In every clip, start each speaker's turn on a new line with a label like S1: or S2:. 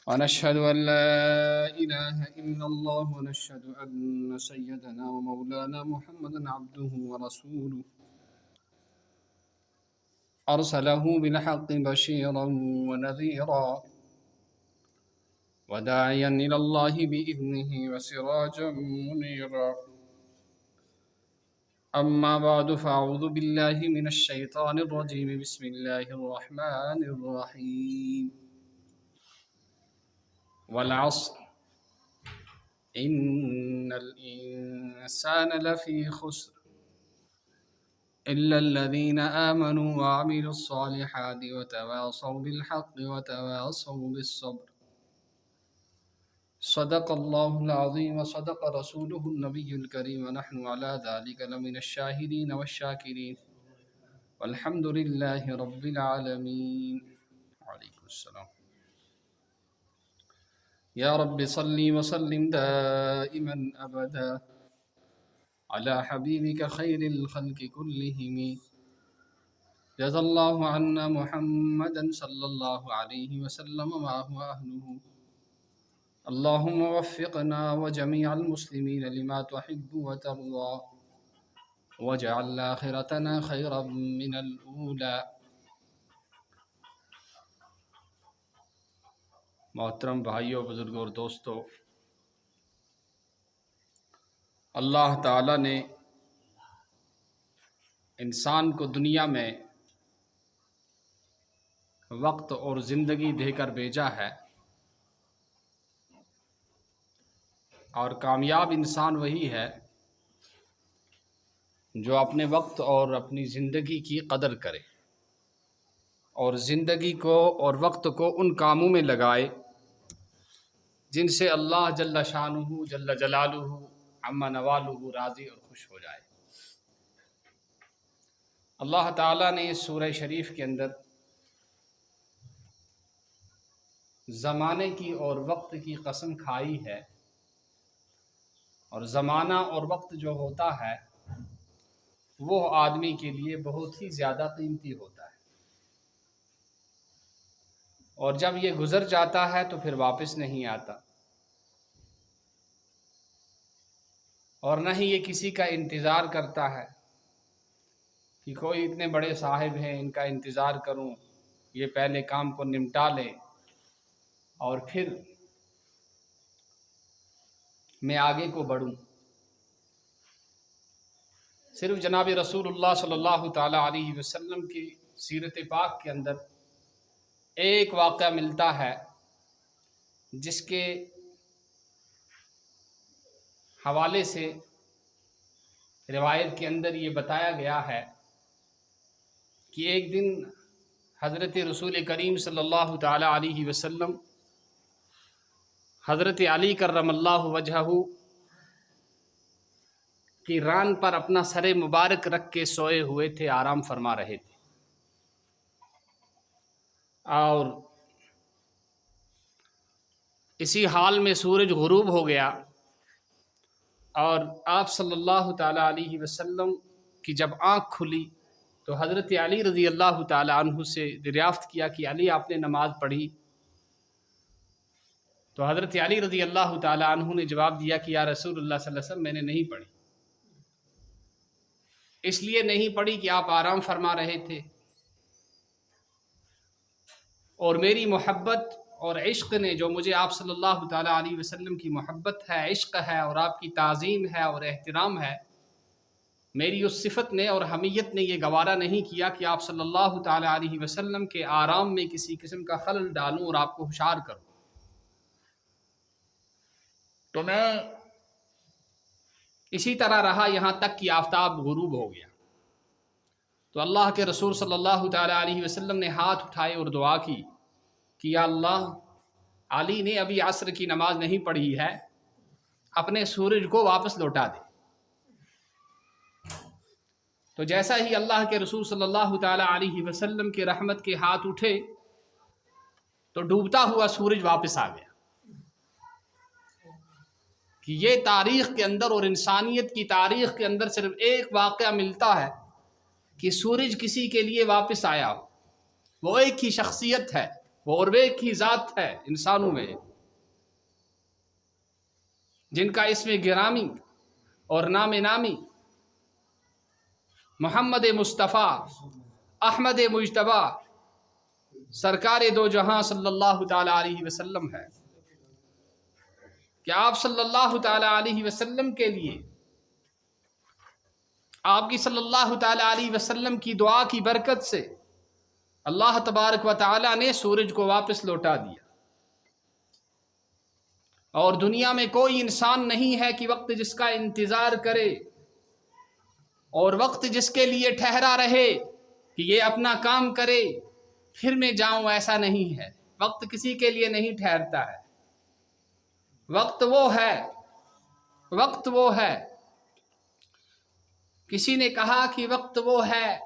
S1: ونشهد أن لا إله إلا الله ونشهد أن سيدنا ومولانا محمدا عبده ورسوله أرسله بالحق بشيرا ونذيرا وداعيا إلى الله بإذنه وسراجا منيرا. أما بعد فأعوذ بالله من الشيطان الرجيم. بسم الله الرحمن الرحيم. والعصر إن الإنسان لفي خسر إلا الذين آمنوا وعملوا الصالحات وتواصوا بالحق وتواصوا بالصبر. صدق الله العظيم وصدق رسوله النبي الكريم ونحن على ذلك لمن الشاهدين والشاكرين والحمد لله رب العالمين. وعليكم السلام. يا رب صل وسلم دائما أبدا على حبيبك خير الخلق كلهم. جزا الله عنا محمدا صلى الله عليه وسلم وهو أهله. اللهم وفقنا وجميع المسلمين لما تحب وترضى واجعل آخرتنا خيرا من الأولى. محترم بھائیوں، بزرگوں اور دوستو، اللہ تعالیٰ نے انسان کو دنیا میں وقت اور زندگی دے کر بھیجا ہے، اور کامیاب انسان وہی ہے جو اپنے وقت اور اپنی زندگی کی قدر کرے اور زندگی کو اور وقت کو ان کاموں میں لگائے جن سے اللہ جل شانہ جل جلالہ عما نوالہ راضی اور خوش ہو جائے۔ اللہ تعالیٰ نے اس سورہ شریف کے اندر زمانے کی اور وقت کی قسم کھائی ہے، اور زمانہ اور وقت جو ہوتا ہے وہ آدمی کے لیے بہت ہی زیادہ قیمتی ہوتا ہے، اور جب یہ گزر جاتا ہے تو پھر واپس نہیں آتا، اور نہ ہی یہ کسی کا انتظار کرتا ہے کہ کوئی اتنے بڑے صاحب ہیں ان کا انتظار کروں، یہ پہلے کام کو نمٹا لے اور پھر میں آگے کو بڑھوں۔ صرف جناب رسول اللہ صلی اللہ تعالی علیہ وسلم کی سیرت پاک کے اندر ایک واقعہ ملتا ہے جس کے حوالے سے روایت کے اندر یہ بتایا گیا ہے کہ ایک دن حضرت رسول کریم صلی اللہ تعالی علیہ وسلم حضرت علی کرم اللہ وجہہ کی ران پر اپنا سر مبارک رکھ کے سوئے ہوئے تھے، آرام فرما رہے تھے، اور اسی حال میں سورج غروب ہو گیا، اور آپ صلی اللہ تعالی علیہ وسلم کی جب آنکھ کھلی تو حضرت علی رضی اللہ تعالی عنہ سے دریافت کیا کہ علی آپ نے نماز پڑھی؟ تو حضرت علی رضی اللہ تعالی عنہ نے جواب دیا کہ یا رسول اللہ صلی اللہ علیہ وسلم میں نے نہیں پڑھی۔ اس لیے نہیں پڑھی کہ آپ آرام فرما رہے تھے، اور میری محبت اور عشق نے، جو مجھے آپ صلی اللہ تعالی علیہ وسلم کی محبت ہے، عشق ہے اور آپ کی تعظیم ہے اور احترام ہے، میری اس صفت نے اور حمیت نے یہ گوارا نہیں کیا کہ آپ صلی اللہ تعالی علیہ وسلم کے آرام میں کسی قسم کا خلل ڈالوں اور آپ کو ہوشیار کروں، تو میں اسی طرح رہا یہاں تک کہ آفتاب غروب ہو گیا۔ تو اللہ کے رسول صلی اللہ تعالی علیہ وسلم نے ہاتھ اٹھائے اور دعا کی کہ یا اللہ، علی نے ابھی عصر کی نماز نہیں پڑھی ہے، اپنے سورج کو واپس لوٹا دے۔ تو جیسا ہی اللہ کے رسول صلی اللہ تعالی علیہ وسلم کے رحمت کے ہاتھ اٹھے تو ڈوبتا ہوا سورج واپس آ گیا۔ کہ یہ تاریخ کے اندر اور انسانیت کی تاریخ کے اندر صرف ایک واقعہ ملتا ہے کہ سورج کسی کے لیے واپس آیا ہو، وہ ایک ہی شخصیت ہے وہ اور ایک ہی ذات ہے انسانوں میں جن کا اسم گرامی اور نام نامی محمد مصطفیٰ احمد مجتبیٰ سرکار دو جہاں صلی اللہ تعالی علیہ وسلم ہے کہ آپ صلی اللہ تعالی علیہ وسلم کے لیے آپ کی صلی اللہ تعالی علیہ وسلم کی دعا کی برکت سے اللہ تبارک و تعالی نے سورج کو واپس لوٹا دیا، اور دنیا میں کوئی انسان نہیں ہے کہ وقت جس کا انتظار کرے اور وقت جس کے لیے ٹھہرا رہے کہ یہ اپنا کام کرے پھر میں جاؤں، ایسا نہیں ہے۔ وقت کسی کے لیے نہیں ٹھہرتا ہے، وقت وہ ہے۔ کسی نے کہا کہ وقت وہ ہے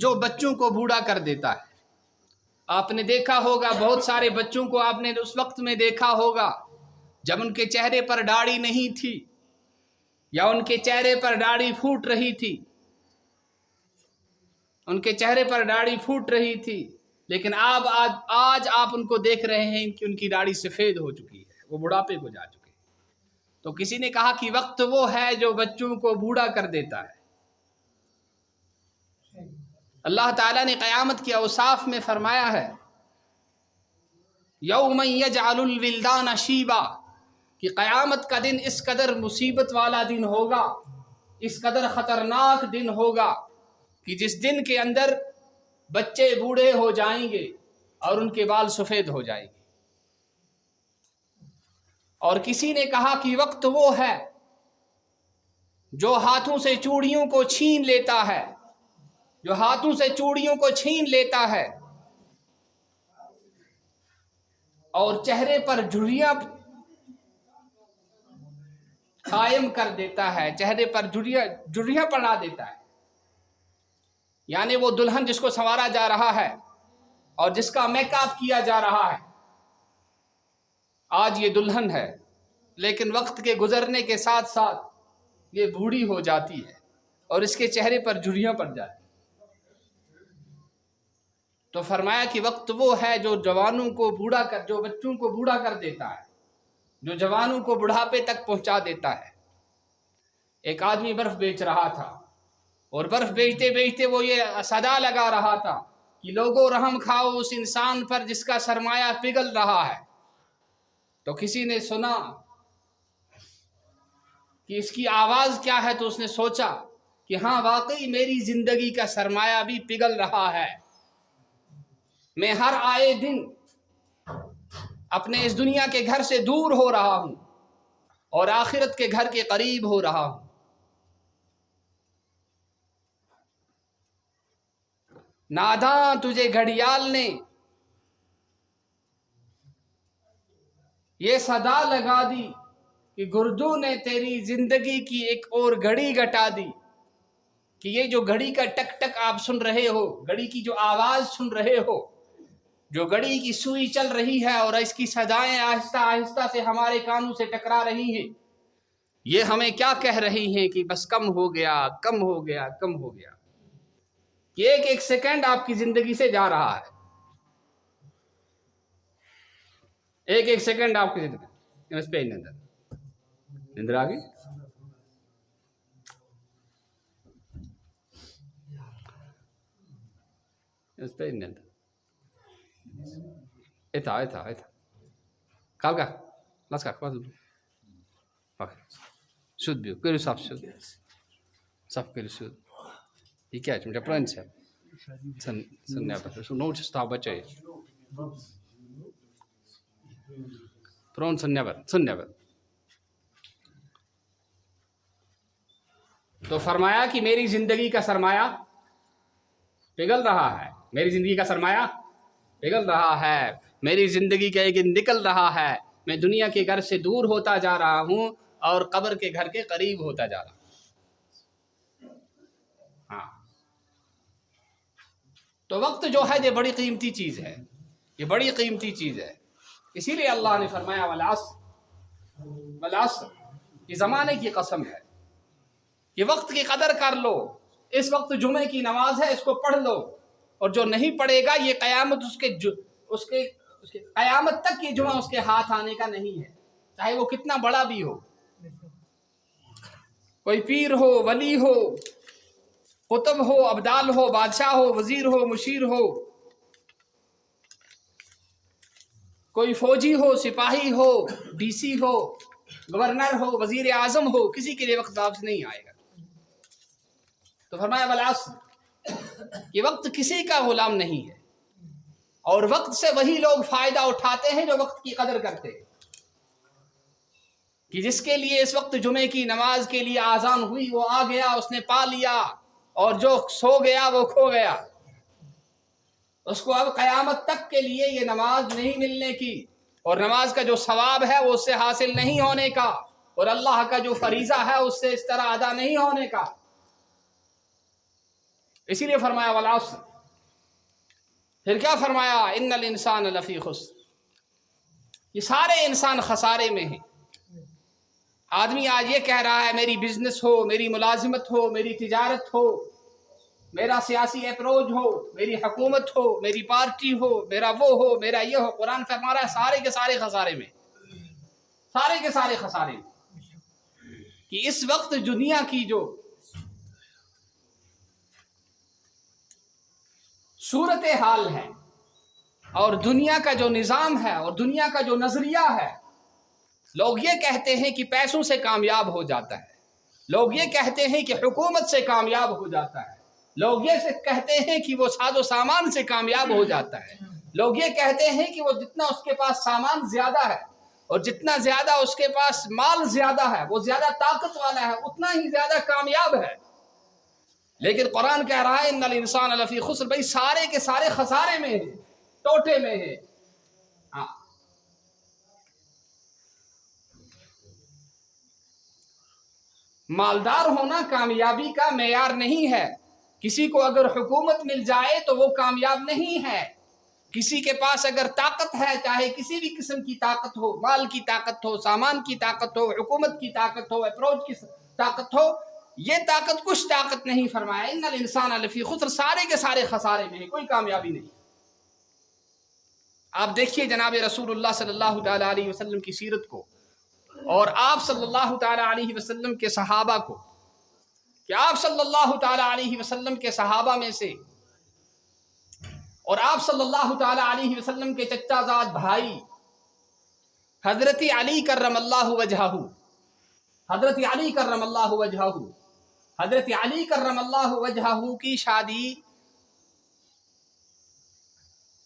S1: جو بچوں کو بوڑھا کر دیتا ہے۔ آپ نے دیکھا ہوگا بہت سارے بچوں کو آپ نے اس وقت میں دیکھا ہوگا جب ان کے چہرے پر داڑھی نہیں تھی یا ان کے چہرے پر داڑھی پھوٹ رہی تھی، لیکن آج آپ ان کو دیکھ رہے ہیں کہ ان کی داڑھی سفید ہو چکی ہے، وہ بڑھاپے کو جا چکے ہیں۔ تو کسی نے کہا کہ وقت وہ ہے جو بچوں کو بوڑھا کر دیتا ہے۔ اللہ تعالیٰ نے قیامت کے اوصاف میں فرمایا ہے یوم یجعل الولدان شیبا، کہ قیامت کا دن اس قدر مصیبت والا دن ہوگا، اس قدر خطرناک دن ہوگا کہ جس دن کے اندر بچے بوڑھے ہو جائیں گے اور ان کے بال سفید ہو جائیں گے۔ اور کسی نے کہا کہ وقت وہ ہے جو ہاتھوں سے چوڑیوں کو چھین لیتا ہے اور چہرے پر جھریاں قائم کر دیتا ہے، چہرے پر جھریاں پڑا دیتا ہے۔ یعنی وہ دلہن جس کو سنوارا جا رہا ہے اور جس کا میک اپ کیا جا رہا ہے، آج یہ دلہن ہے لیکن وقت کے گزرنے کے ساتھ ساتھ یہ بوڑھی ہو جاتی ہے اور اس کے چہرے پر جھریاں پڑ جاتی ہیں۔ تو فرمایا کہ وقت وہ ہے جو جوانوں کو جو بچوں کو بوڑھا کر دیتا ہے، جو جوانوں کو بڑھاپے تک پہنچا دیتا ہے۔ ایک آدمی برف بیچ رہا تھا اور برف بیچتے بیچتے وہ یہ صدا لگا رہا تھا کہ لوگوں رحم کھاؤ اس انسان پر جس کا سرمایہ پگھل رہا ہے۔ تو کسی نے سنا کہ اس کی آواز کیا ہے، تو اس نے سوچا کہ ہاں واقعی میری زندگی کا سرمایہ بھی پگھل رہا ہے، میں ہر آئے دن اپنے اس دنیا کے گھر سے دور ہو رہا ہوں اور آخرت کے گھر کے قریب ہو رہا ہوں۔ ناداں تجھے گھڑیال نے یہ صدا لگا دی کہ گردوں نے تیری زندگی کی ایک اور گھڑی گھٹا دی، کہ یہ جو گھڑی کا ٹک ٹک آپ سن رہے ہو، گھڑی کی جو آواز سن رہے ہو، جو گھڑی کی سوئی چل رہی ہے اور اس کی صدائیں آہستہ آہستہ سے ہمارے کانوں سے ٹکرا رہی ہیں، یہ ہمیں کیا کہہ رہی ہیں کہ بس کم ہو گیا، کم ہو گیا، کم ہو گیا، کہ ایک ایک سیکنڈ آپ کی زندگی سے جا رہا ہے، ایک ایک سیکنڈ آپ کی زندگی۔ اس پہ نندر آ گئی۔ اس پہ نندر ایتا کالکا لاس کا سود بیو کریو صاف کریو سود یہ کیا ہے پرانی صاحب سن نیبر سو نوٹ ستا بچے پرون سن نیبر تو فرمایا کہ میری زندگی کا سرمایہ پگھل رہا ہے، میری زندگی کا سرمایہ پگھل رہا ہے، میری زندگی کا ایک دن نکل رہا ہے، میں دنیا کے گھر سے دور ہوتا جا رہا ہوں اور قبر کے گھر کے قریب ہوتا جا رہا ہوں۔ ہاں، تو وقت جو ہے یہ بڑی قیمتی چیز ہے، یہ بڑی قیمتی چیز ہے۔ اسی لیے اللہ نے فرمایا والعصر، یہ زمانے کی قسم ہے، یہ وقت کی قدر کر لو، اس وقت جمعے کی نماز ہے، اس کو پڑھ لو، اور جو نہیں پڑھے گا یہ قیامت اس کے قیامت تک یہ جمعہ اس کے ہاتھ آنے کا نہیں ہے، چاہے وہ کتنا بڑا بھی ہو، کوئی پیر ہو، ولی ہو، قطب ہو، ابدال ہو، بادشاہ ہو، وزیر ہو، مشیر ہو، کوئی فوجی ہو، سپاہی ہو، ڈی سی ہو، گورنر ہو، وزیر اعظم ہو، کسی کے لیے وقت واپس نہیں آئے گا۔ تو فرمایا والعصر، یہ وقت کسی کا غلام نہیں ہے، اور وقت سے وہی لوگ فائدہ اٹھاتے ہیں جو وقت کی قدر کرتے ہیں، کہ جس کے لیے اس وقت جمعے کی نماز کے لیے آذان ہوئی وہ آ گیا، اس نے پا لیا، اور جو سو گیا وہ کھو گیا، اس کو اب قیامت تک کے لیے یہ نماز نہیں ملنے کی، اور نماز کا جو ثواب ہے وہ اس سے حاصل نہیں ہونے کا، اور اللہ کا جو فریضہ ہے اس سے اس طرح ادا نہیں ہونے کا۔ اسی لیے فرمایا والعصر، پھر کیا فرمایا؟ ان الانسان لفی خسر، یہ سارے انسان خسارے میں ہیں۔ آدمی آج یہ کہہ رہا ہے میری بزنس ہو، میری ملازمت ہو، میری تجارت ہو، میرا سیاسی اپروچ ہو، میری حکومت ہو، میری پارٹی ہو، میرا وہ ہو، میرا یہ ہو، قرآن فرما رہا ہے سارے کے سارے خسارے میں، سارے کے سارے خسارے میں۔ کہ اس وقت دنیا کی جو صورت حال ہے اور دنیا کا جو نظام ہے اور دنیا کا جو نظریہ ہے، لوگ یہ کہتے ہیں کہ پیسوں سے کامیاب ہو جاتا ہے، لوگ یہ کہتے ہیں کہ حکومت سے کامیاب ہو جاتا ہے، لوگ یہ کہتے ہیں کہ وہ ساز و سامان سے کامیاب ہو جاتا ہے، لوگ یہ کہتے ہیں کہ وہ جتنا اس کے پاس سامان زیادہ ہے اور جتنا زیادہ اس کے پاس مال زیادہ ہے، وہ زیادہ طاقت والا ہے، اتنا ہی زیادہ کامیاب ہے۔ لیکن قرآن کہہ رہا ہے ان الانسان لفی خسر، بھائی سارے کے سارے خسارے میں ہیں، ٹوٹے میں ہیں۔ مالدار ہونا کامیابی کا معیار نہیں ہے، کسی کو اگر حکومت مل جائے تو وہ کامیاب نہیں ہے، کسی کے پاس اگر طاقت ہے، چاہے کسی بھی قسم کی طاقت ہو، مال کی طاقت ہو، سامان کی طاقت ہو، حکومت کی طاقت ہو، اپروچ کی طاقت ہو، یہ طاقت کچھ طاقت نہیں۔ فرمایا ان الانسان لفی خسر، سارے کے سارے خسارے میں ہیں، کوئی کامیابی نہیں۔ آپ دیکھیے جناب رسول اللہ صلی اللہ تعالی علیہ وسلم کی سیرت کو، اور آپ صلی اللہ تعالی علیہ وسلم کے صحابہ کو، کہ آپ صلی اللہ تعالی علیہ وسلم کے صحابہ میں سے اور آپ صلی اللہ تعالی علیہ وسلم کے چچا زاد بھائی حضرت علی کرم اللہ وجہہ، حضرت علی کرم اللہ وجہہ، حضرت علی کرم اللہ وجہہ کی شادی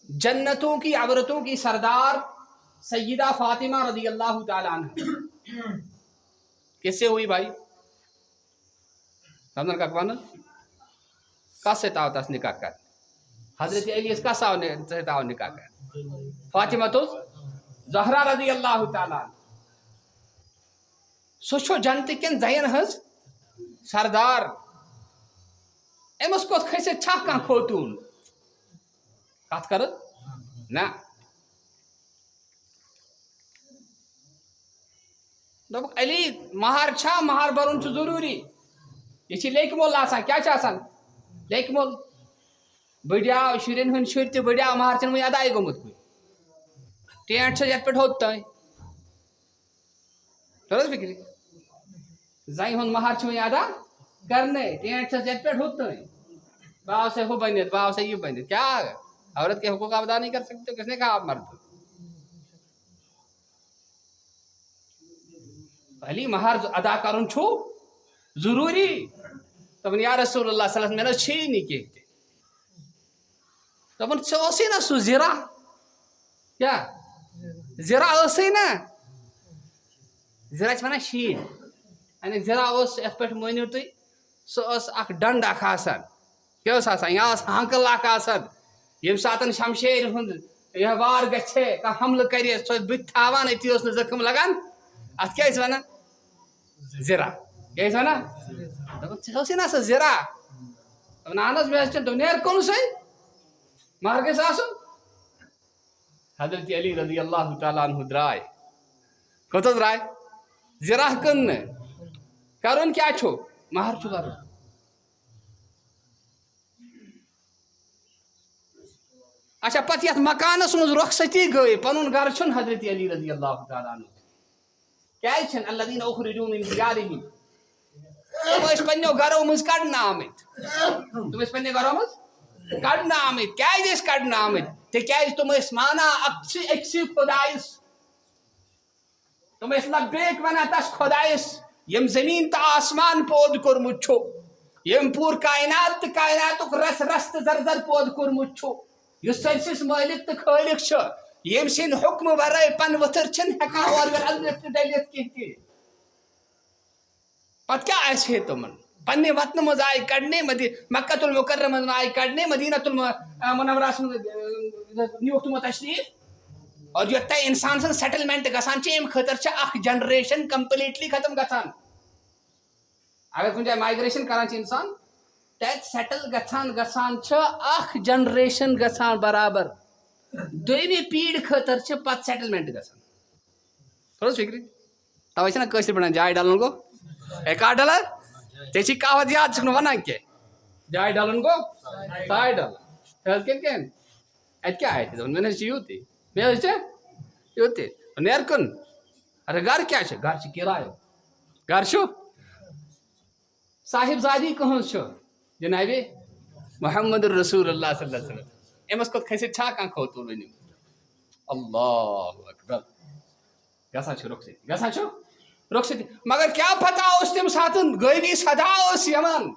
S1: جنتوں کی عبرتوں کی سردار سیدہ فاطمہ رضی اللہ تعالی عنہ کس سے ہوئی بھائی؟ رمضان کا کون کا سے تاوتاس نکاح کر حضرت علی اس کا سے تاو نکاح کر فاطمہ تو زہرا رضی اللہ تعالی عنہ سوچو جنت کن زین ہز سردار، امس کو کھسے چھا کان خوتون کات کرد نا دبک علی مہار چھا، مہار برون چھ ضروری، یہ لیک مول آسان، کیا چھ آسان لیک مول، بڑیا شرین ہن شر تہ بڑیا مہار چن وی ادائی گومت کوئی ٹینٹ سے یت پہ ہوتا ہے ترس فکری زائی ہن مہار چھ وی ادا کرنے ٹینٹ سے یت پہ ہوتا ہے، باو سے ہو بنیت، باو سے یہ بنیت، کیا عورت کے حقوق ادا نہیں کر سکتے؟ کس نے کہا آپ مرد؟ علی مہار ادا کرن چھو ضروری، تبن یا رسول اللہ صلی اللہ علیہ وسلم میں چھی نہیں کہتے، تبن چوسی نا سو زرا، کیا زرا اسی نا زرا چھ ونا شین، یعنی زرا اس ات پہ مونیو تھی سو اس اخ ڈنڈ اخ آسان، کیا اس آسان یا اس ہانکل اخ آسان، یم ساتن شمشیر ہند یہ وار گچھے کا حمل کریے سو بت تھاوان اتی اس زخم لگان، ات کیا اس ونا زرا، کیا اس ونا دپن چوسی نا سو زرا، دپن اہن میں چھ دنیا کون سے مہر کے آسن۔ حضرت علی رضی اللہ تعالیٰ عنہ درائے کت درائے زرا کن کرن کیا چھو مہر چھو کرن، اچھا پتہ یتھ مکانس مز رخصتی گئی پنن گھر چھن حضرت علی رضی اللہ تعالیٰ عنہ کیازِ چھن الذین اخرجوا من دیارہم تم ٲسۍ پننیو گھرو مز کڑنہٕ آمٕتۍ تم ٲسۍ پننہِ گھرو مز کڑنہٕ آمٕتۍ کیازِ ٲسۍ کڑنہٕ آمٕتۍ تِکیازِ تم ٲسۍ مانان أکسٕے خۄدایس تم ٲسۍ لبیک ونان تس خۄدایس یم زمین تو آسمان پود کورمُت چھُ یم پوٗرٕ کائنات تہٕ کائناتُک رس رس تہٕ زر زر پود کورمُت چھُ یُس سٲرسِس مٲلک تہٕ خٲلق چھُ یم سٕنٛدِ حُکمہٕ ورٲے پن ؤتھٕر چھنہٕ ہٮ۪کان اورٕ یورٕ اَلرِتھ تہٕ ڈٔلِتھ کینٛہہ تہِ پتہٕ کیٛاہ آسہِ ہے تِمن پننہِ وطنہٕ منٛز آیہِ کڑنے مکۃ المکرمہ منٛز آیہِ کڑنے مدینۃ المنورہس منٛز نیوٗکھ تِمو تشریٖف اور یوٚتام انسان سٕنٛز سیٹلمنٹ گژھان چھِ امہِ خٲطرٕ چھِ اکھ جنریشن کمپلیٹلی ختم گژھان اگر کُنہِ جایہِ مایگریشن کران چھِ انسان تتہِ سیٹل گژھان چھِ اکھ جنریشن گژھان برابر دوٚیمہِ پیٖڈِ خٲطرٕ چھِ پتہٕ سیٹلمنٹ گژھان تھوڑا فکرِ توے چھِنہ کٲشِر پٲٹھۍ جاے ڈلُن گوٚو اے کر ڈلر ژےٚ چھی کہاوت یاد ژٕ چھُکھ نہٕ ونان کینٛہہ جاے ڈلُن گوٚو ساے ڈلُن کِنہٕ اتہِ کیٛاہ آسہِ دوٚپُن مےٚ نہ حظ چھِ یوٗتٕے مےٚ حظ چھِ یوٗتٕے نیر کُن ارے گرٕ کیٛاہ چھُ گرٕ چھُ کِرایو گرٕ چھُ صاحب زادی کٕہٕنٛز چھُ جنابِ محمد رسول اللہ صلی اللہ علیہ وسلم أمس کھۄتہٕ کھٔسِتھ چھا کانٛہہ کھوٚت ؤنِو اللہ اکبر گژھان چھُ رخصتی مگر کیٛاہ پتہ اوس تمہِ ساتہٕ غٲبی صدا اوس یِوان